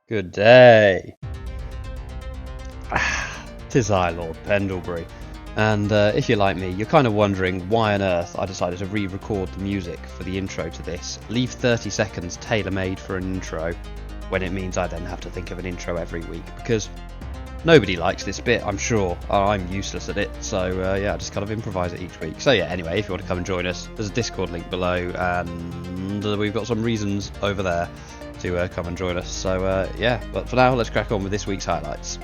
Good day. 'Tis I, Lord Pendlebury, and if you're like me, you're kind of wondering why on earth I decided to re-record the music for the intro to this, leave 30 seconds tailor-made for an intro, when it means I then have to think of an intro every week, because nobody likes this bit, I'm sure. I'm useless at it, so yeah, I just kind of improvise it each week. So yeah, anyway, if you want to come and join us, there's a Discord link below, and we've got some reasons over there to come and join us. So yeah, but for now, let's crack on with this week's highlights.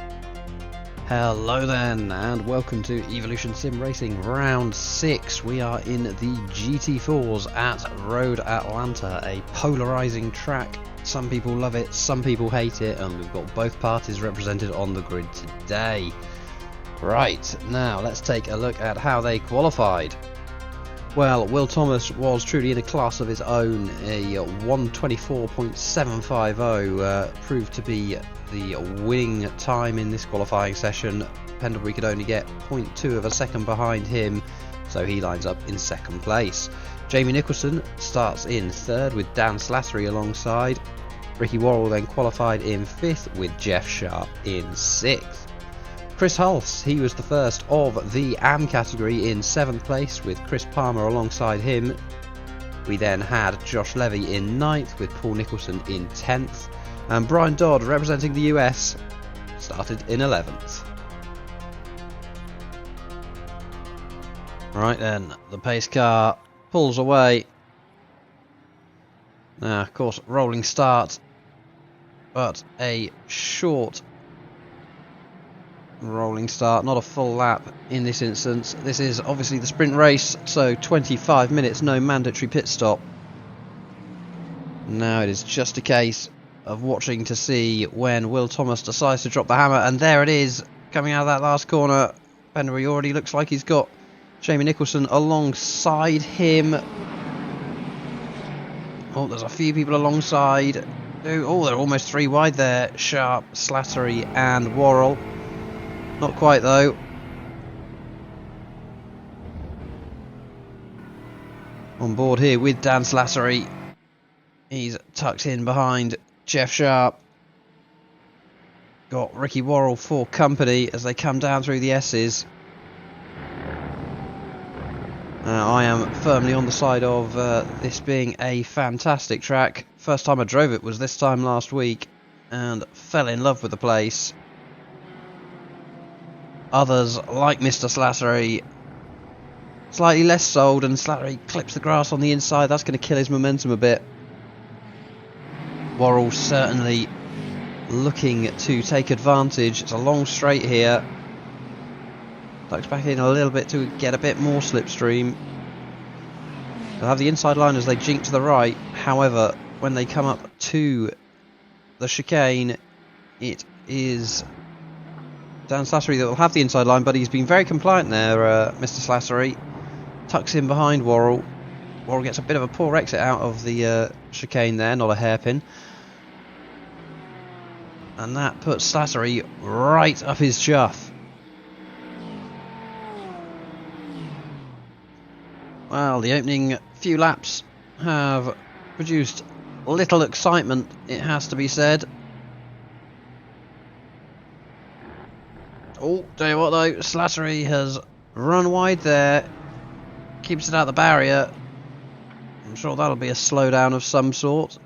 Hello then, and welcome to Evolution Sim Racing Round 6. We are in the GT4's at Road Atlanta, a polarising track. Some people love it, some people hate it, and we've got both parties represented on the grid today. Right, now let's take a look at how they qualified. Well, Will Thomas was truly in a class of his own. A 1:24.750 proved to be the winning time in this qualifying session. Pendlebury could only get 0.2 of a second behind him, so he lines up in second place. Jamie Nicholson starts in third with Dan Slattery alongside. Ricky Worrall then qualified in fifth with Jeff Sharp in sixth. Chris Hulse, he was the first of the AM category in 7th place with Chris Palmer alongside him. We then had Josh Levy in 9th with Paul Nicholson in 10th, and Brian Dodd, representing the US, started in 11th. Right then, the pace car pulls away. Now, of course, rolling start, but a short rolling start, not a full lap in this instance. This is obviously the sprint race, so 25 minutes, no mandatory pit stop. Now it is just a case of watching to see when Will Thomas decides to drop the hammer, and there it is, coming out of that last corner. Pendlebury already looks like he's got Jamie Nicholson alongside him. Oh, there's a few people alongside. Oh, they're almost three wide there. Sharp, Slattery and Worrall. Not quite though. On board here with Dan Slattery. He's tucked in behind Jeff Sharp. Got Ricky Worrall for company as they come down through the S's. I am firmly on the side of this being a fantastic track. First time I drove it was this time last week and fell in love with the place. Others, like Mr. Slattery, slightly less sold, and Slattery clips the grass on the inside. That's going to kill his momentum a bit. Worrall certainly looking to take advantage. It's a long straight here. Ducks back in a little bit to get a bit more slipstream. They'll have the inside line as they jink to the right. However, when they come up to the chicane, it is Dan Slattery that will have the inside line, but he's been very compliant there, Mr. Slattery. Tucks in behind Worrall. Worrall gets a bit of a poor exit out of the chicane there, not a hairpin. And that puts Slattery right up his chuff. Well, the opening few laps have produced little excitement, it has to be said. Oh, tell you what though, Slattery has run wide there, keeps it out the barrier. I'm sure that'll be a slowdown of some sort,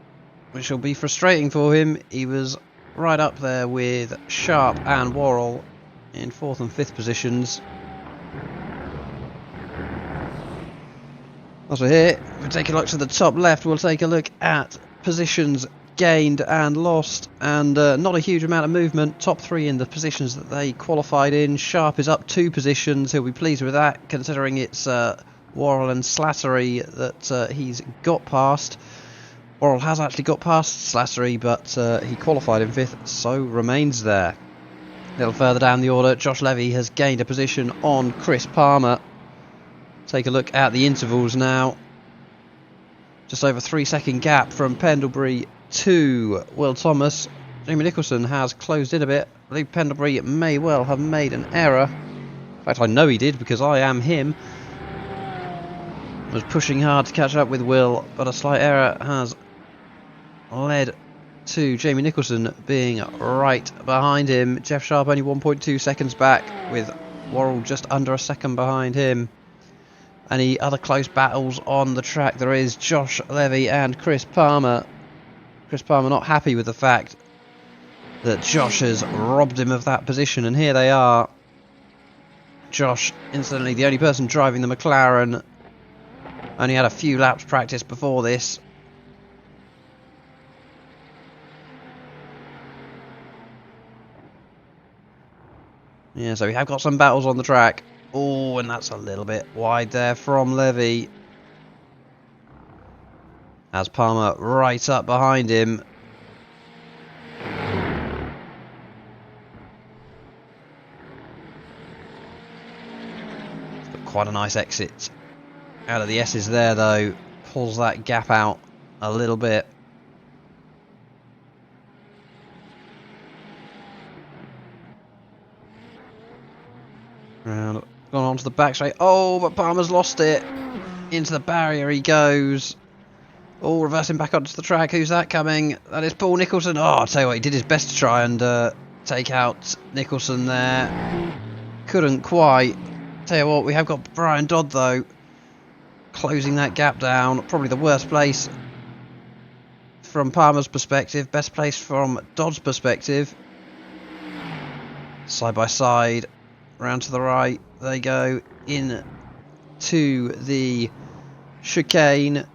which will be frustrating for him. He was right up there with Sharp and Worrall in 4th and 5th positions. As we're here, if we take a look to the top left, we'll take a look at positions gained and lost, and not a huge amount of movement. Top 3 in the positions that they qualified in. Sharp is up 2 positions. He'll be pleased with that, considering it's Worrall and Slattery that he's got past. Worrall has actually got past Slattery, but he qualified in 5th, so remains there. A little further down the order, Josh Levy has gained a position on Chris Palmer. Take a look at the intervals now. Just over 3-second gap from Pendlebury to Will Thomas. Jamie Nicholson has closed in a bit. I believe Pendlebury may well have made an error. In fact, I know he did because I am him. Was pushing hard to catch up with Will, but a slight error has led to Jamie Nicholson being right behind him. Jeff Sharp only 1.2 seconds back, with Worrall just under a second behind him. Any other close battles on the track? There is Josh Levy and Chris Palmer. Chris Palmer not happy with the fact that Josh has robbed him of that position, and here they are. Josh, incidentally the only person driving the McLaren, only had a few laps practice before this. Yeah, so we have got some battles on the track. Oh, and that's a little bit wide there from Levy, as Palmer right up behind him. It's got quite a nice exit out of the S's there, though. Pulls that gap out a little bit. Round, gone onto the back straight. Oh, but Palmer's lost it. Into the barrier he goes. Oh, reversing back onto the track. Who's that coming? That is Paul Nicholson. Oh, I'll tell you what, he did his best to try and take out Nicholson there. Couldn't quite. Tell you what, we have got Brian Dodd, though, closing that gap down. Probably the worst place from Palmer's perspective. Best place from Dodd's perspective. Side by side. Round to the right, they go in to the chicane.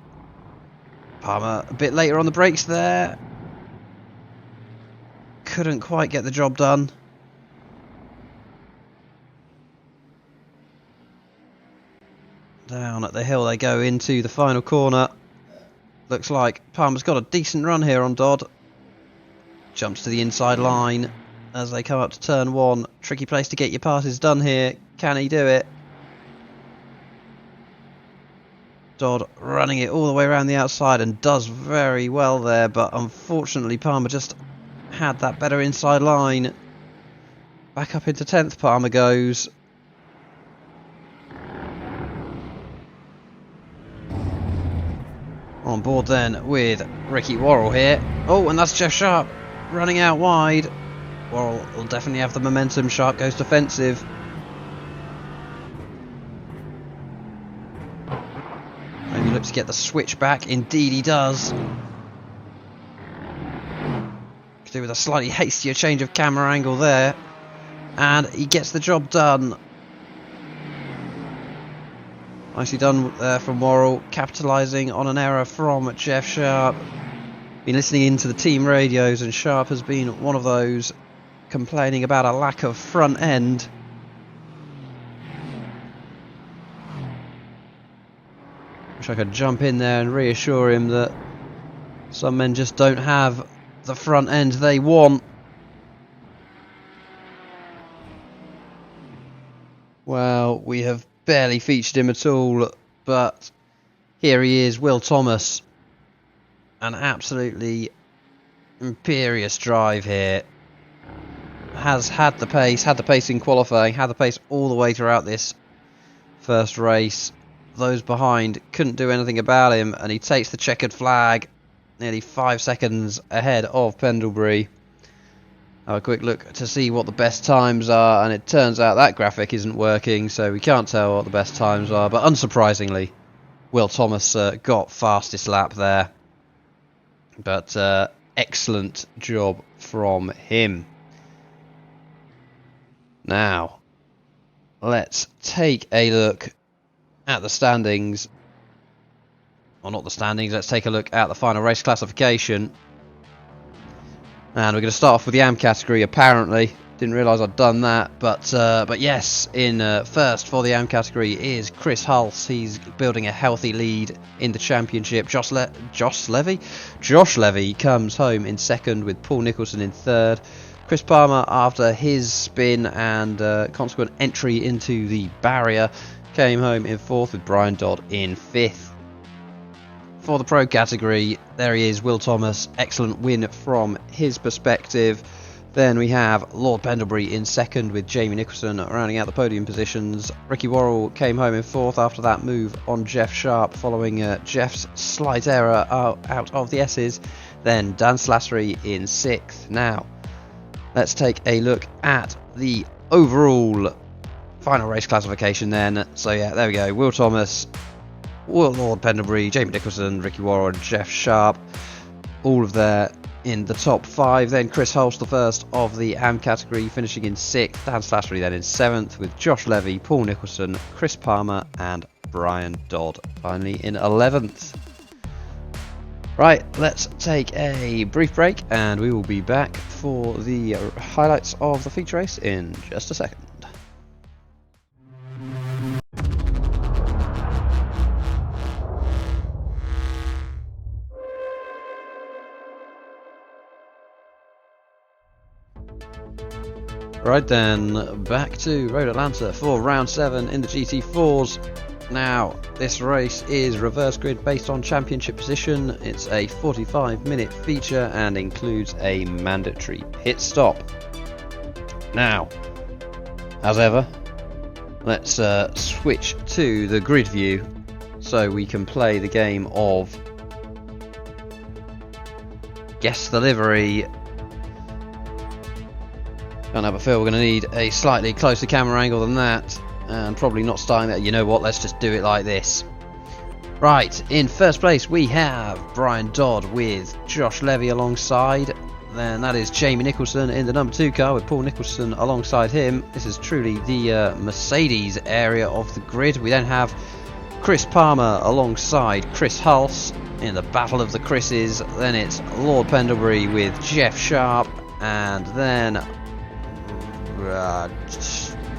Palmer a bit later on the brakes there. Couldn't quite get the job done. Down at the hill they go into the final corner. Looks like Palmer's got a decent run here on Dodd. Jumps to the inside line as they come up to turn one. Tricky place to get your passes done here. Can he do it? Dodd running it all the way around the outside and does very well there, but unfortunately Palmer just had that better inside line. Back up into 10th Palmer goes. On board then with Ricky Worrall here. Oh, and that's Jeff Sharp running out wide. Worrall will definitely have the momentum. Sharp goes defensive. Maybe looks to get the switch back. Indeed he does. Could do with a slightly hastier change of camera angle there. And he gets the job done. Nicely done there from Worrall, capitalising on an error from Jeff Sharp. Been listening into the team radios, and Sharp has been one of those complaining about a lack of front end. Wish I could jump in there and reassure him that some men just don't have the front end they want. Well, we have barely featured him at all, but here he is, Will Thomas. An absolutely imperious drive here. Has had the pace in qualifying, had the pace all the way throughout this first race. Those behind couldn't do anything about him, and he takes the checkered flag nearly 5 seconds ahead of Pendlebury. Have a quick look to see what the best times are, and it turns out that graphic isn't working, so we can't tell what the best times are, but unsurprisingly Will Thomas got fastest lap there, but excellent job from him. Now, let's take a look at the standings. Well, not the standings, let's take a look at the final race classification. And we're going to start off with the AM category, apparently. Didn't realise I'd done that, but yes, in first for the AM category is Chris Hulse. He's building a healthy lead in the championship. Josh Levy comes home in second with Paul Nicholson in third. Chris Palmer, after his spin and consequent entry into the barrier, came home in fourth with Brian Dodd in fifth. For the pro category, there he is, Will Thomas. Excellent win from his perspective. Then we have Lord Pendlebury in second with Jamie Nicholson rounding out the podium positions. Ricky Worrall came home in fourth after that move on Jeff Sharp following Jeff's slight error out of the S's. then Dan Slattery in 6th. Now, let's take a look at the overall final race classification then. So yeah, there we go. Will Thomas, Lord Pendlebury, Jamie Nicholson, Ricky Worrall and Jeff Sharp, all of there in the top 5. Then Chris Hulse, the first of the AM category, finishing in 6th. Dan Slattery then in 7th, with Josh Levy, Paul Nicholson, Chris Palmer and Brian Dodd finally in 11th. Right, let's take a brief break and we will be back for the highlights of the feature race in just a second. Right then, back to Road Atlanta for round 7 in the GT4's. Now, this race is reverse grid based on championship position. It's a 45-minute feature and includes a mandatory pit stop. Now, as ever, let's switch to the grid view so we can play the game of Guess the Livery. Can't have a feel we're going to need a slightly closer camera angle than that, and probably not starting that. You know what, let's just do it like this. Right, in first place we have Brian Dodd with Josh Levy alongside. Then that is Jamie Nicholson in the number 2 car with Paul Nicholson alongside him. This is truly the Mercedes area of the grid. We then have Chris Palmer alongside Chris Hulse in the battle of the Chris's. Then it's Lord Pendlebury with Jeff Sharp, and then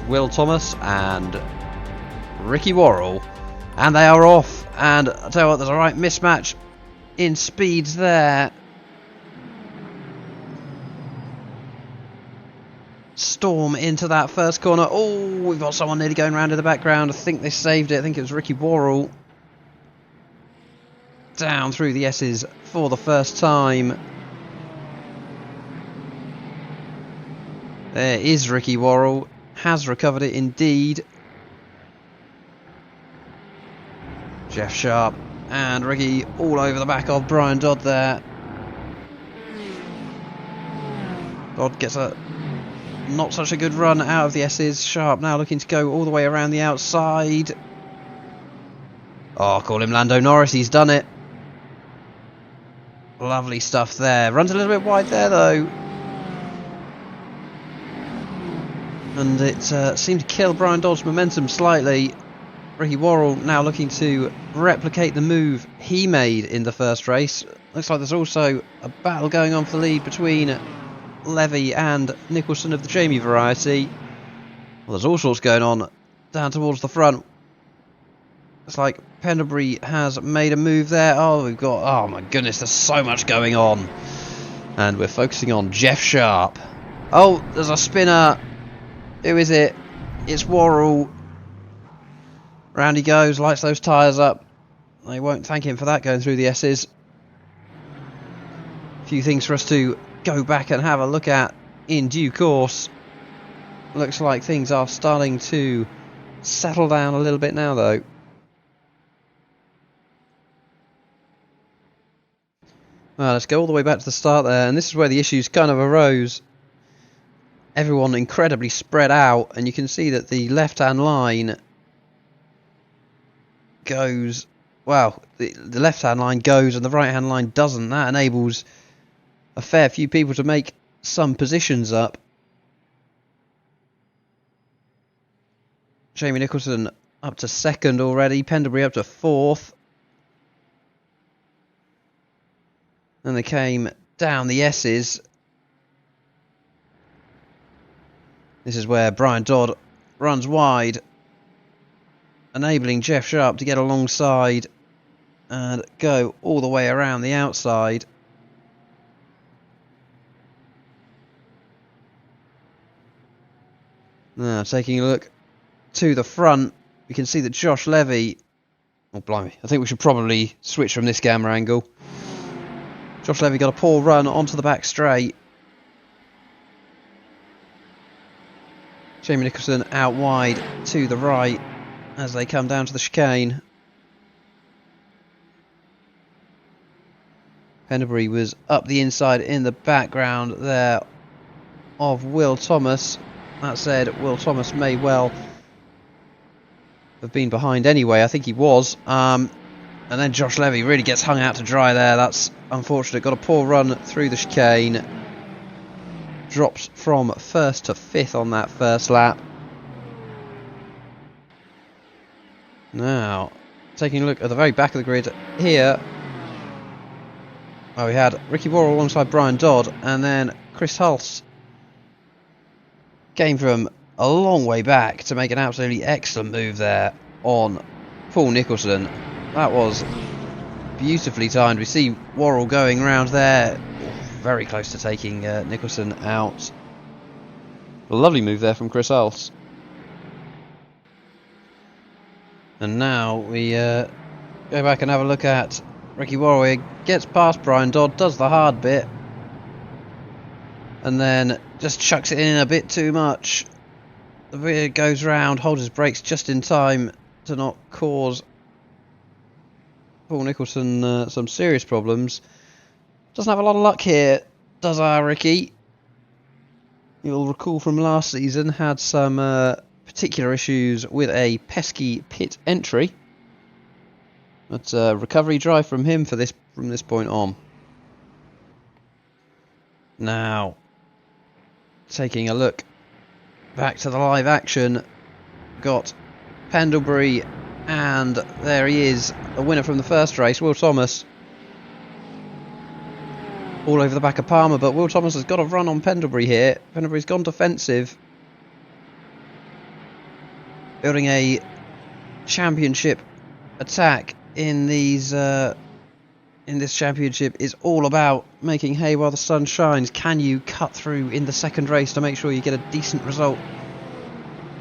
Will Thomas and Ricky Worrall, and they are off. And I tell you what, there's a right mismatch in speeds there. Storm into that first corner. Oh, we've got someone nearly going round in the background. I think they saved it. I think it was Ricky Worrall. Down through the S's for the first time. There is Ricky Worrall. Has recovered it indeed. Jeff Sharp and Ricky all over the back of Brian Dodd there. Dodd gets a not such a good run out of the S's. Sharp now looking to go all the way around the outside. Oh, call him Lando Norris, he's done it. Lovely stuff there. Runs a little bit wide there though. And it seemed to kill Brian Dodd's momentum slightly. Ricky Worrall now looking to replicate the move he made in the first race. Looks like there's also a battle going on for the lead between Levy and Nicholson of the Jamie variety. Well, there's all sorts going on down towards the front. It's like Pendlebury has made a move there. Oh, we've got... Oh my goodness, there's so much going on. And we're focusing on Jeff Sharp. Oh, there's a spinner. Who is it? It's Worrall. Round he goes, lights those tyres up. They won't thank him for that going through the S's. A few things for us to go back and have a look at in due course. Looks like things are starting to settle down a little bit now though. Well, let's go all the way back to the start there, and this is where the issues kind of arose. Everyone incredibly spread out, and you can see that the left-hand line goes... Well, the left-hand line goes and the right-hand line doesn't. That enables a fair few people to make some positions up. Jamie Nicholson up to 2nd already, Pendlebury up to 4th. And they came down the S's. This is where Brian Dodd runs wide, enabling Jeff Sharp to get alongside and go all the way around the outside. Now, taking a look to the front, we can see that Josh Levy... Oh, blimey. I think we should probably switch from this camera angle. Josh Levy got a poor run onto the back straight. Jamie Nicholson out wide to the right as they come down to the chicane. Pendlebury was up the inside in the background there of Will Thomas. That said, Will Thomas may well have been behind anyway. I think he was. And then Josh Levy really gets hung out to dry there. That's unfortunate. Got a poor run through the chicane. Drops from 1st to 5th on that first lap. Now, taking a look at the very back of the grid here. Well, we had Ricky Worrall alongside Brian Dodd, and then Chris Hulse came from a long way back to make an absolutely excellent move there on Paul Nicholson. That was beautifully timed. We see Worrall going round there, very close to taking Nicholson out. A lovely move there from Chris Hulse. And now we go back and have a look at Ricky Worrall. He gets past Brian Dodd, does the hard bit, and then just chucks it in a bit too much. The rear goes round, holds his brakes just in time to not cause Paul Nicholson some serious problems. Doesn't have a lot of luck here, does our Ricky? You'll recall from last season, had some particular issues with a pesky pit entry. But recovery drive from him for from this point on. Now, taking a look back to the live action, got Pendlebury, and there he is, a winner from the first race, Will Thomas. All over the back of Palmer, but Will Thomas has got a run on Pendlebury here. Pendlebury's gone defensive. Building a championship attack in these in this championship is all about making hay while the sun shines. Can you cut through in the second race to make sure you get a decent result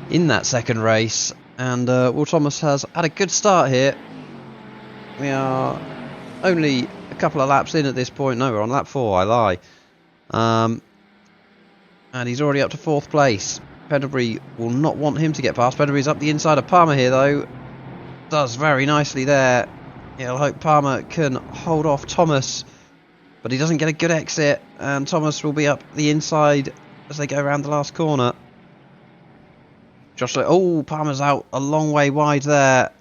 in that second race? And Will Thomas has had a good start here. We are only a couple of laps in at this point. No, we're on lap 4, I lie. And he's already up to 4th place. Pendlebury will not want him to get past. Pendlebury's up the inside of Palmer here, though. Does very nicely there. He'll hope Palmer can hold off Thomas, but he doesn't get a good exit, and Thomas will be up the inside as they go around the last corner. Palmer's out a long way wide there.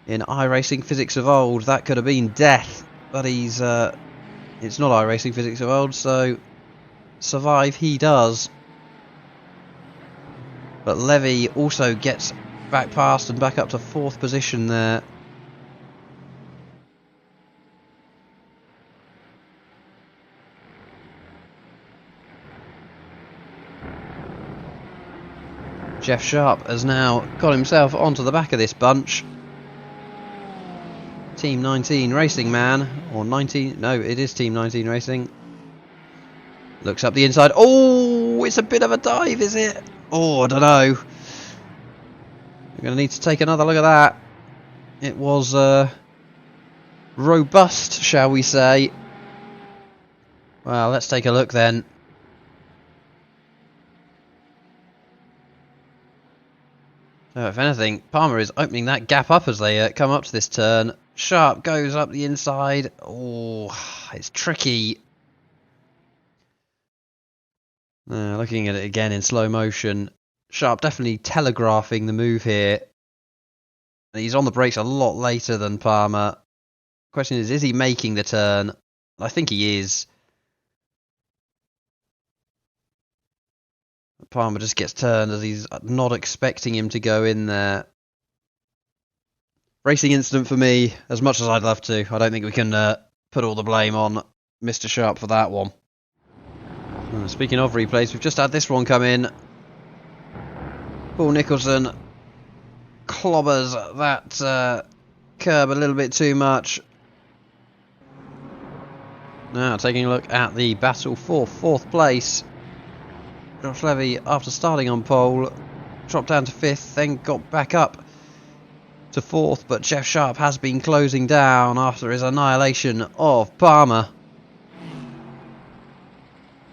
In iRacing physics of old, that could have been death, but it's not iRacing physics of old, so survive he does. But Levy also gets back past and back up to 4th position there. Jeff Sharp has now got himself onto the back of this bunch. Team 19 Racing man, or 19, no, it is Team 19 Racing. Looks up the inside. Oh, it's a bit of a dive, is it? Oh, I don't know. We're going to need to take another look at that. It was robust, shall we say. Well, let's take a look then. So if anything, Palmer is opening that gap up as they come up to this turn. Sharp goes up the inside. Oh, it's tricky. Looking at it again in slow motion. Sharp definitely telegraphing the move here. He's on the brakes a lot later than Palmer. Question is he making the turn? I think he is. Palmer just gets turned as he's not expecting him to go in there. Racing incident for me, as much as I'd love to. I don't think we can put all the blame on Mr. Sharp for that one. Speaking of replays, we've just had this one come in. Paul Nicholson clobbers that curb a little bit too much. Now taking a look at the battle for 4th place. Josh Levy, after starting on pole, dropped down to 5th, then got back up to 4th, but Jeff Sharp has been closing down after his annihilation of Palmer.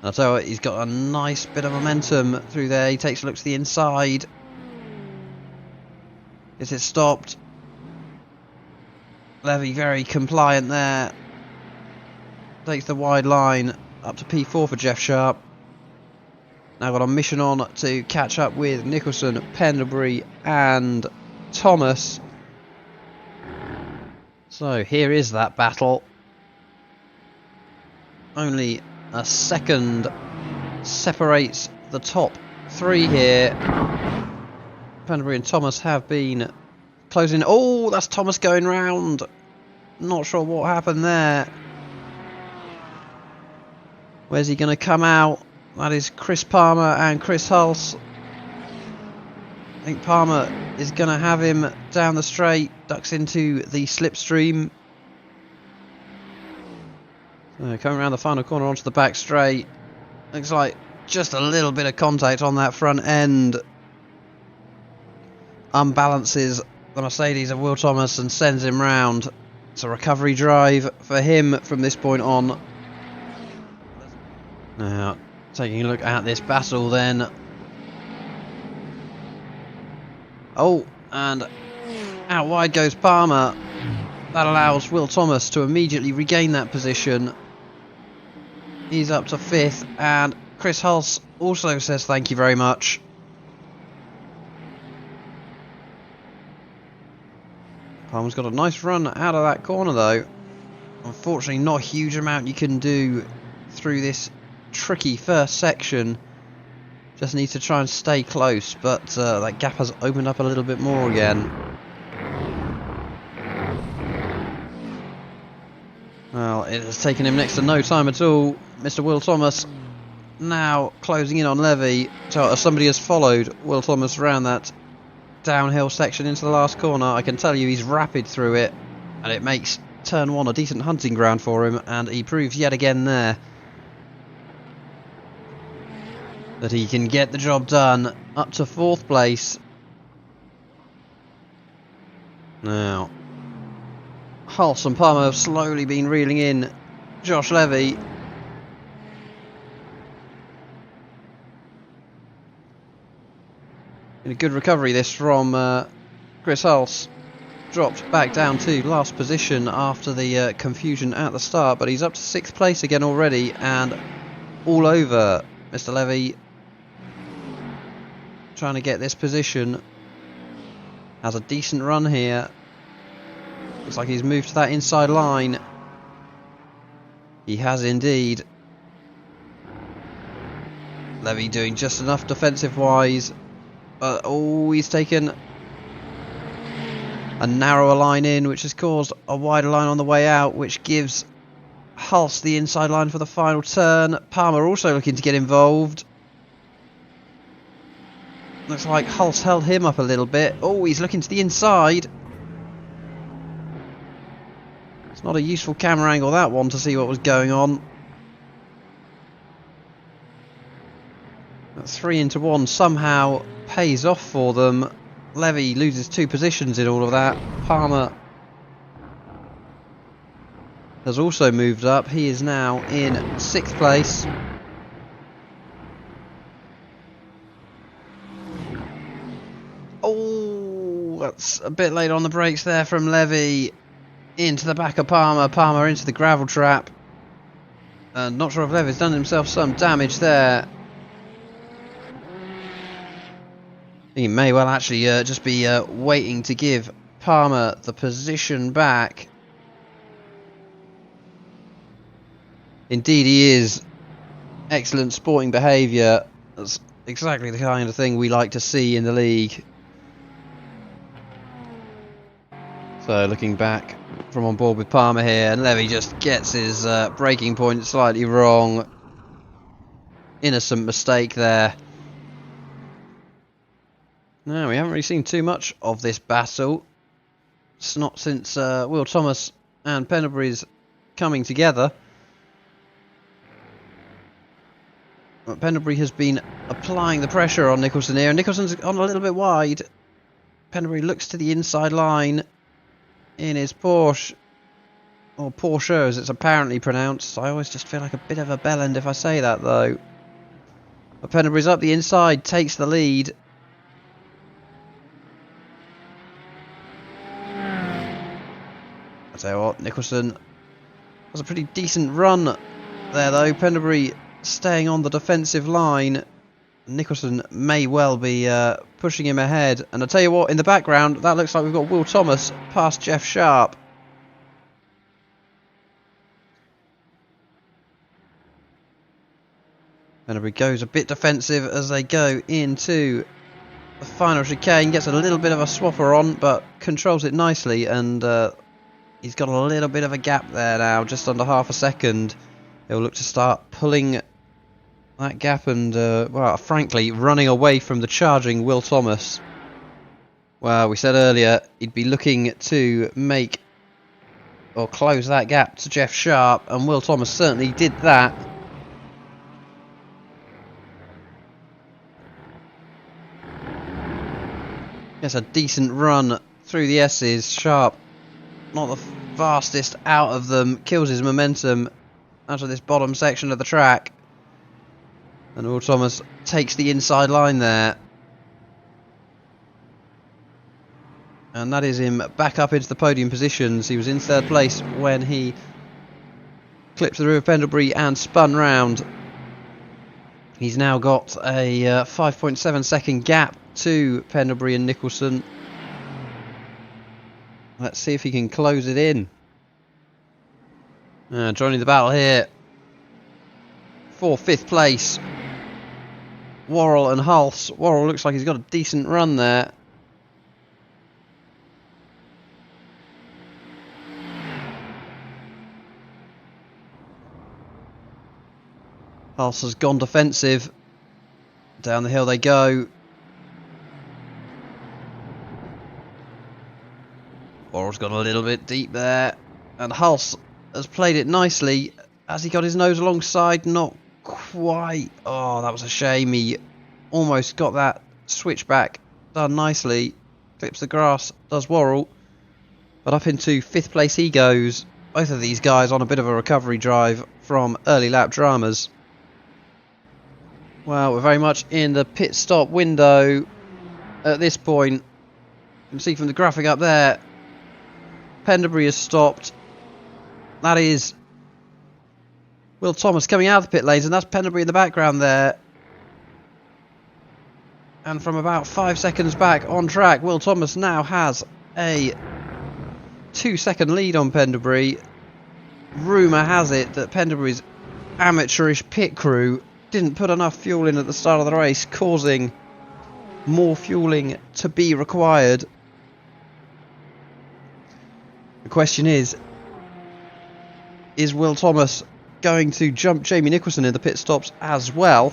I'll tell you what, he's got a nice bit of momentum through there. He takes a look to the inside. Gets it stopped. Levy very compliant there. takes the wide line up to P4 for Jeff Sharp. Now got a mission on to catch up with Nicholson, Pendlebury and Thomas. So here is that battle. Only a second separates the top three here. Pendlebury and Thomas have been closing. Oh, that's Thomas going round. Not sure what happened there. Where's he going to come out? That is Chris Palmer and Chris Hulse. I think Palmer is going to have him down the straight. Ducks into the slipstream. So coming around the final corner onto the back straight. Looks like just a little bit of contact on that front end. Unbalances the Mercedes of Will Thomas and sends him round. It's a recovery drive for him from this point on. Now, taking a look at this battle then. Oh, and out wide goes Palmer. That allows Will Thomas to immediately regain that position. He's up to 5th, and Chris Hulse also says thank you very much. Palmer's got a nice run out of that corner though. Unfortunately not a huge amount you can do through this tricky first section. Just need to try and stay close, but that gap has opened up a little bit more again. Well, it has taken him next to no time at all. Mr. Will Thomas now closing in on Levy. So somebody has followed Will Thomas around that downhill section into the last corner. I can tell you he's rapid through it, and it makes turn 1 a decent hunting ground for him, and he proves yet again there that he can get the job done. Up to 4th place. Now, Hulse and Palmer have slowly been reeling in Josh Levy. In a good recovery this from Chris Hulse. Dropped back down to last position after the confusion at the start, but he's up to 6th place again already, and all over Mr. Levy. Trying to get this position. Has a decent run here. Looks like he's moved to that inside line. He has indeed. Levy doing just enough defensive wise. But oh, he's taken a narrower line in, which has caused a wider line on the way out, which gives Hulse the inside line for the final turn. Palmer also looking to get involved. Looks like Hulse held him up a little bit. Oh, he's looking to the inside. It's not a useful camera angle, that one, to see what was going on. That 3 into 1 somehow pays off for them. Levy loses 2 positions in all of that. Palmer has also moved up. He is now in 6th place. Oh, that's a bit late on the brakes there from Levy. Into the back of Palmer. Palmer into the gravel trap. Not sure if Levy's done himself some damage there. He may well actually just be waiting to give Palmer the position back. Indeed he is. Excellent sporting behaviour. That's exactly the kind of thing we like to see in the league. So looking back from on board with Palmer here, and Levy just gets his braking point slightly wrong. Innocent mistake there. No, we haven't really seen too much of this battle. It's not since Will Thomas and Pendlebury's coming together. But Pendlebury has been applying the pressure on Nicholson here, and Nicholson's gone a little bit wide. Pendlebury looks to the inside line in his Porsche, or Porsche as it's apparently pronounced. I always just feel like a bit of a bellend if I say that though. But Pendlebury's up the inside, takes the lead. I tell you what, Nicholson was a pretty decent run there though. Pendlebury staying on the defensive line. Nicholson may well be pushing him ahead. And I tell you what, in the background, that looks like we've got Will Thomas past Jeff Sharp. Pendlebury goes a bit defensive as they go into the final chicane. Gets a little bit of a swapper on, but controls it nicely. And he's got a little bit of a gap there now, just under half a second. He'll look to start pulling that gap and, well, frankly, running away from the charging Will Thomas. Well, we said earlier he'd be looking to make or close that gap to Jeff Sharp, and Will Thomas certainly did that. Gets a decent run through the S's. Sharp, not the fastest out of them, kills his momentum out of this bottom section of the track. And Will Thomas takes the inside line there. And that is him back up into the podium positions. He was in third place when he clipped through Pendlebury and spun round. He's now got a 5.7 second gap to Pendlebury and Nicholson. Let's see if he can close it in. Joining the battle here for 5th place, Worrall and Hulse. Worrall looks like he's got a decent run there. Hulse has gone defensive. Down the hill they go. Worrall's gone a little bit deep there. And Hulse has played it nicely. Has he got his nose alongside? Not quite. Oh, that was a shame. He almost got that switchback done nicely. Clips the grass, does Worrall. But up into 5th place he goes. Both of these guys on a bit of a recovery drive from early lap dramas. Well, we're very much in the pit stop window at this point. You can see from the graphic up there, Pendlebury has stopped. That is Will Thomas coming out of the pit lanes, and that's Pendlebury in the background there. And from about 5 seconds back on track, Will Thomas now has a 2-second lead on Pendlebury. Rumour has it that Pendlebury's amateurish pit crew didn't put enough fuel in at the start of the race, causing more fueling to be required. The question is Will Thomas going to jump Jamie Nicholson in the pit stops as well?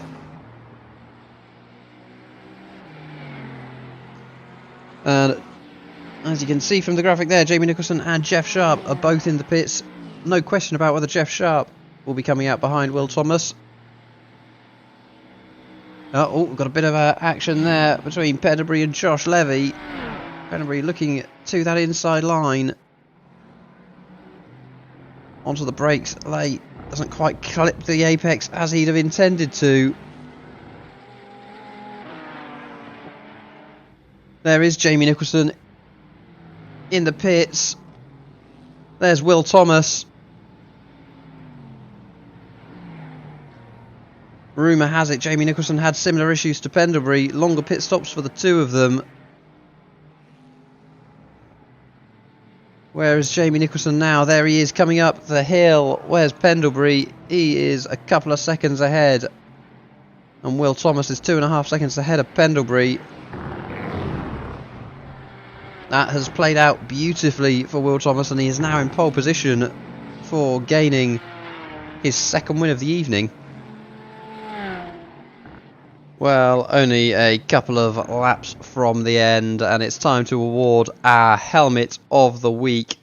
And as you can see from the graphic there, Jamie Nicholson and Jeff Sharp are both in the pits. No question about whether Jeff Sharp will be coming out behind Will Thomas. Oh, we've got a bit of action there between Pendlebury and Josh Levy. Pendlebury looking to that inside line. Onto the brakes late. Doesn't quite clip the apex as he'd have intended to. There is Jamie Nicholson in the pits. There's Will Thomas. Rumour has it Jamie Nicholson had similar issues to Pendlebury. Longer pit stops for the two of them. Where is Jamie Nicholson now? There he is coming up the hill. Where's Pendlebury? He is a couple of seconds ahead. And Will Thomas is 2.5 seconds ahead of Pendlebury. That has played out beautifully for Will Thomas, and he is now in pole position for gaining his 2nd win of the evening. Well, only a couple of laps from the end, and it's time to award our Helmet of the Week.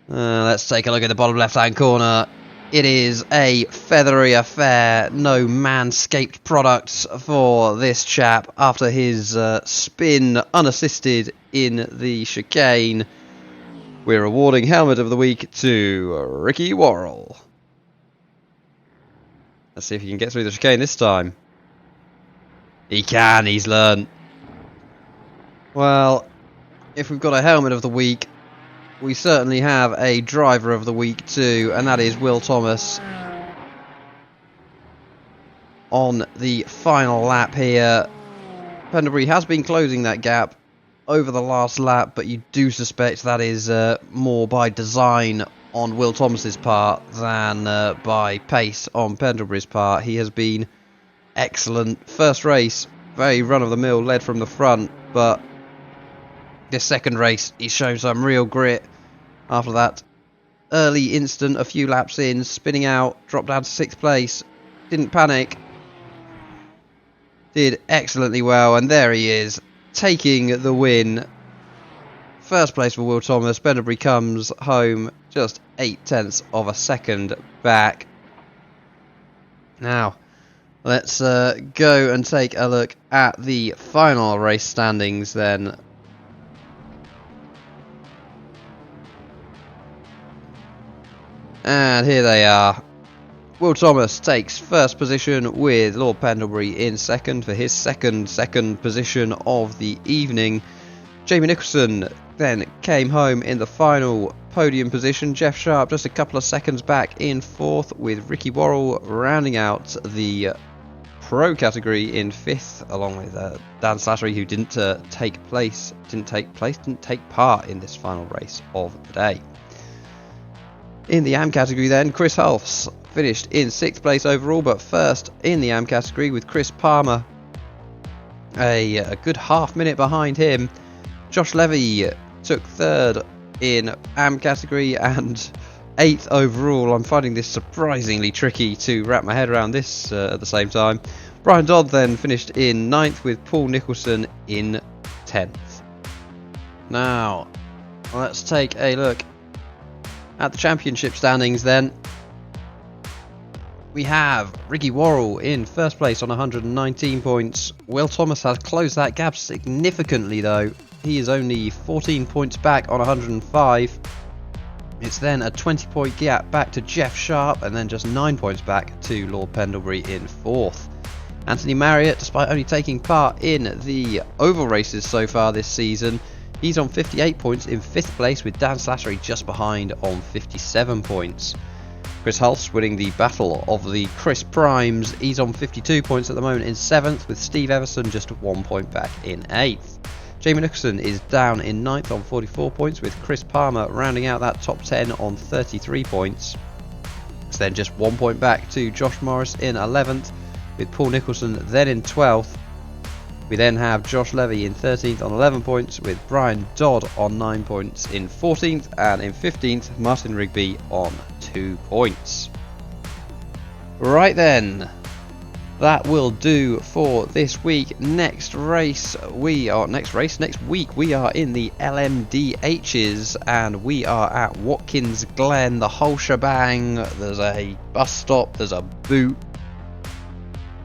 Let's take a look at the bottom left-hand corner. It is a feathery affair, no manscaped products for this chap after his spin unassisted in the chicane. We're awarding Helmet of the Week to Ricky Worrall. Let's see if he can get through the chicane this time. He can, he's learned. Well, if we've got a Helmet of the Week, we certainly have a driver of the week too, and that is Will Thomas on the final lap here. Pendlebury has been closing that gap over the last lap, but you do suspect that is more by design on Will Thomas's part than by pace on Pendlebury's part. He has been excellent. First race, very run-of-the-mill, led from the front, but this second race, he's shown some real grit. After that early instant, a few laps in, spinning out, dropped down to 6th place, didn't panic, did excellently well, and there he is, taking the win. First place for Will Thomas. Pendlebury comes home just 0.8 of a second back. Now, let's go and take a look at the final race standings then. And here they are. Will Thomas takes first position with Lord Pendlebury in second for his second position of the evening. Jamie Nicholson then came home in the final podium position. Jeff Sharp just a couple of seconds back in fourth, with Ricky Worrall rounding out the pro category in fifth, along with Dan Slattery, who didn't take part in this final race of the day. In the AM category then, Chris Hulfs finished in 6th place overall, but first in the AM category with Chris Palmer a good half minute behind him. Josh Levy took 3rd in AM category and 8th overall. I'm finding this surprisingly tricky to wrap my head around this at the same time. Brian Dodd then finished in 9th with Paul Nicholson in 10th. Now, let's take a look at the championship standings then. We have Ricky Worrall in first place on 119 points. Will Thomas has closed that gap significantly though. He is only 14 points back on 105. It's then a 20-point gap back to Jeff Sharp, and then just 9 points back to Lord Pendlebury in 4th. Anthony Marriott, despite only taking part in the oval races so far this season, he's on 58 points in 5th place, with Dan Slattery just behind on 57 points. Chris Hulse winning the battle of the Chris Primes. He's on 52 points at the moment in 7th, with Steve Everson just 1 point back in 8th. Jamie Nicholson is down in 9th on 44 points, with Chris Palmer rounding out that top 10 on 33 points. It's then just 1 point back to Josh Morris in 11th, with Paul Nicholson then in 12th. We then have Josh Levy in 13th on 11 points, with Brian Dodd on 9 points in 14th, and in 15th Martin Rigby on 2 points. Right then, that will do for this week. Next week we are in the LMDHs, and we are at Watkins Glen, the whole shebang. There's a bus stop, there's a boot,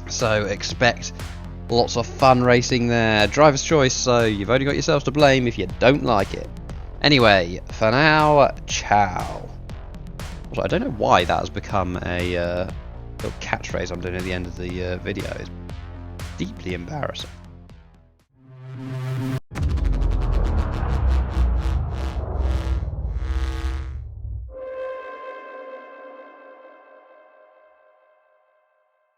so expect lots of fun racing there. Driver's choice, so you've only got yourselves to blame if you don't like it. Anyway, for now, ciao. Also, I don't know why that has become a little catchphrase I'm doing at the end of the video. It's deeply embarrassing.